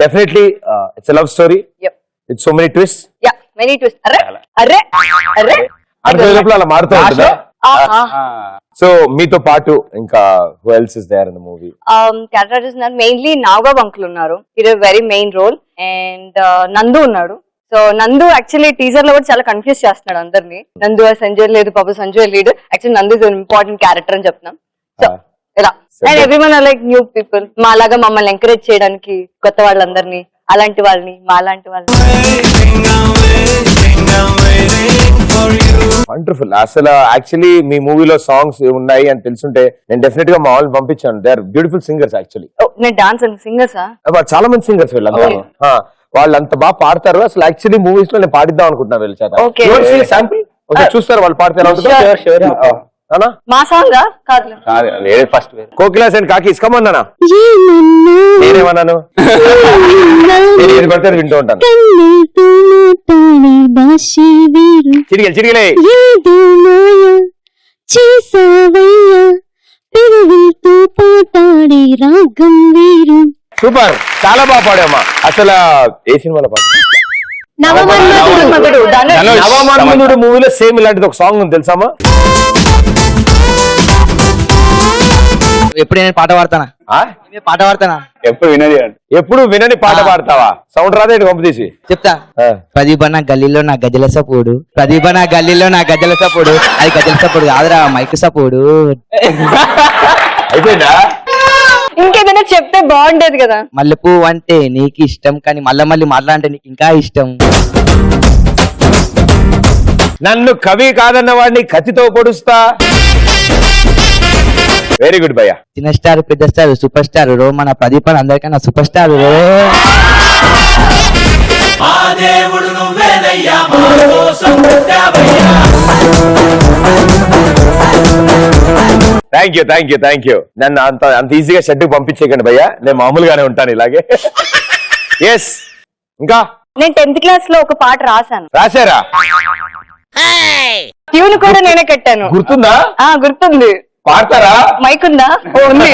Definitely it's love story with so many twist. Many twist. అరే అలా మారుతూ ఉంటుందా? సో మీతో పాటు ఇంకా who else is there in the movie? Characters mainly Nagababu uncle ఉన్నారు, ఇది వెరీ మెయిన్ రోల్. అండ్ నందు ఉన్నాడు. సో నందు యాక్చువల్లీ టీజర్ లో కూడా చాలా కన్ఫ్యూజ్ చేస్తున్నాడు అందరినీ. నందు సంజయ్ లేదు, పాప Sanjay lead. Actually Nandu is important character అని చెప్తున్నాం. సో ఇలా and everyone are like new people. మాలాగా మమ్మల్ని ఎంకరేజ్ చేయడానికి కొత్త వాళ్ళందరినీ, అలాంటి వాళ్ళని, మాలాంటి వాళ్ళని. వండర్ఫుల్. అసలు యాక్చువల్లీ మీ మూవీలో సాంగ్స్ ఉన్నాయి అని తెలుసుంటే నేను డెఫినెట్ గా మా వాళ్ళని పంపించాను. They are beautiful singers actually. నేను డాన్స్ అండ్ సింగర్సా? చాలా మంది సింగర్స్ వీళ్ళంతా. వాళ్ళు అంత బాగా పాడతారు. అసలు యాక్చువల్లీ మూవీస్ లో నేను పాడిద్దాం అనుకుంటున్నా వీళ్ళ చేత. శాంపుల్ చూస్తారు వాళ్ళు పాడితే ఎలా ఉంటుందో. మా సాంగ్ కాదు, ఫస్ట్ కోకిలాస్ అండ్ కాకీస్ కమన్నానా నేనేమన్నాను ఏది పడితే వింటూ ఉంటాను. చిడిగలు చిడిగలే సూపర్, చాలా బాగా పాడామా. అసలు ఏ సినిమాలో పాడు? నవమన్మధుడు మూవీలో సేమ్ ఇలాంటిది ఒక సాంగ్ ఉంది తెలుసామా? ఎప్పుడు నేను పాట పాడతానా? పాట పాడతానా? ఎప్పుడు వినని పాట పాడతావా? సౌండ్ రాదే పంపతీసి చెప్తా. ప్రదీప నా గల్లీలో నా గజల సపోడు, ప్రదీప నా గల్లీలో నా గజల సపోడు. అది గజల సపోడు కాదురా, మైక్ సపోడు. అయిపోయిందా? ఇంకేదైనా చెప్తే బాగుండేది కదా. మల్లెపూ అంటే నీకు ఇష్టం, కానీ మళ్ళీ మాట్లాడంటే నీకు ఇంకా ఇష్టం. నన్ను కవి కాదన్న వాడిని కత్తితో పొడుస్తా. వెరీ గుడ్ భయ్యా. చిన్న స్టార్, పెద్ద స్టార్, సూపర్ స్టార్ రో మన ప్రదీప్ అని అందరికన్నా సూపర్ స్టార్ రో. Thank you. నన్ను అంత ఈజీగా షెడ్ పంపించేయకండి భయ్యా, నేను మామూలుగానే ఉంటాను ఇలాగే. ఎస్, ఇంకా నేను 10th క్లాస్ లో ఒక పాట రాశాను. రాశారా? ట్యూన్ కూడా నేనే కట్టాను. గుర్తుందా? గుర్తుంది. పాడతారా? మైక్ ఉందా? ఉంది.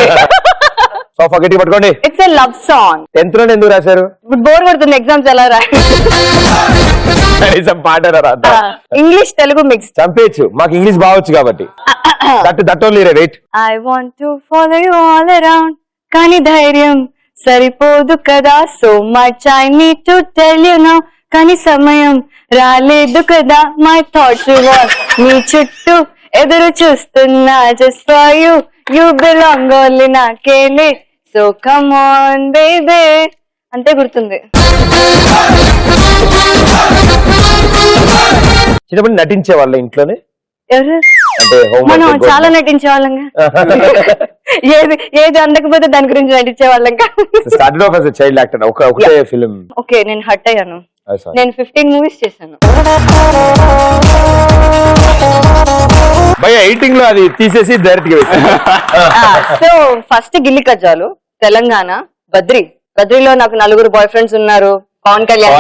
సోఫా గట్టి పట్టుకోండి. It's a love song. 10th లో ఎందుకు రాశారు? బోర్ కొడుతుంది ఎగ్జామ్స్ ఎలా రా. పాట ఇంగ్లీష్ తెలుగు మిక్స్. చంపేచ్చు, మాకు ఇంగ్లీష్ బావచ్చు కాబట్టి. That only weight. I want to follow you all around, కానీ ధైర్యం సరిపోదు కదా. So much I need to tell you now, కానీ సమయం రాలేదు కదా. మై థాట్స్ వాస్ నీ చుట్టూ ఎదురు చూస్తున్నా. Just for you, you belong only నాకేలే. So come on baby. అంతే గుర్తుంది. చిన్నప్పుడు నటించే వాళ్ళ ఇంట్లోనే మనం చాలా నటించే వాళ్ళం. ఏది అందకపోతే దాని గురించి నటించే వాళ్ళం. చైల్డ్ యాక్టర్ ఒకటే ఫిల్మ్. ఓకే, నేను హట్ అయ్యాను. నేను 15 మూవీస్ చేశాను. భయ ఎడిటింగ్ లో అది తీసేసి డైరెక్ట్ గా. సో ఫస్ట్ గిల్లి కజ్జాలు, తెలంగాణ, బద్రీలో నాకు 4 బాయ్ ఫ్రెండ్స్ ఉన్నారు. పవన్ కళ్యాణ్.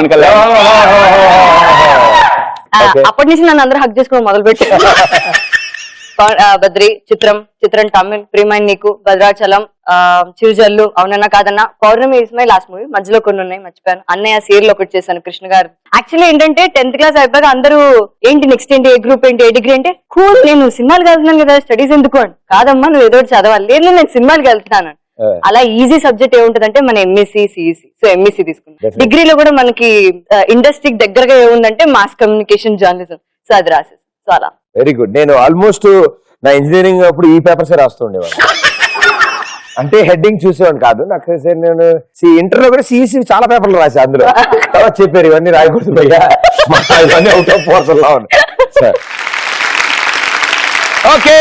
అప్పటి నుంచి నన్ను అందరూ హక్ చేసుకోవడం మొదలు పెట్టారు. బద్రి, చిత్రం తమిళ్, ప్రియమైన నీకు, భద్రాచలం, చిరుజల్లు, అవునన్నా కాదన్నా, పౌర్ణమి ఇస్ మై లాస్ట్ మూవీ. మధ్యలో కొన్ని ఉన్నాయి, మర్చిపోయాను. అన్నయ్య సీరియల్ ఒకటి చేశాను, కృష్ణ గారు. యాక్చువల్లీ ఏంటంటే 10th క్లాస్ అయిపోయాక అందరూ ఏంటి నెక్స్ట్ ఏంటి, ఏ గ్రూప్ ఏంటి, ఏ డిగ్రీ అంటే, కూల్ నేను సినిమాలకు వెళ్తున్నాను కదా, స్టడీస్ ఎందుకు అని. కాదమ్మా నువ్వు ఏదో చదవాలి. లేదు నేను సినిమాలకు వెళ్తున్నాను. అలా ఈజీ సబ్జెక్ట్ ఏముంటదంటే మన ఎంఎస్సి, సిఈసి. సో ఎంఎస్సి తీసుకున్నాం. డిగ్రీలో కూడా మనకి ఇండస్ట్రీకి దగ్గరగా ఏముందంటే మాస్ కమ్యూనికేషన్, జర్నలిజం. సో అది రాసేసి. సో అలా వెరీ గుడ్. నేను ఆల్మోస్ట్ నా ఇంజనీరింగ్ అప్పుడు ఈ పేపర్స్ రాస్తుండేవాడు. అంటే హెడ్డింగ్ చూసేవాడు కాదు. నాకు నేను ఇంటర్లో కూడా సిఈసి చాలా పేపర్లు రాసా. అందులో చెప్పారు ఇవన్నీ రాయకూడదు భయ్యా, ఇవన్నీ అవుట్ ఆఫ్ పోర్షన్ లో. ఓకే.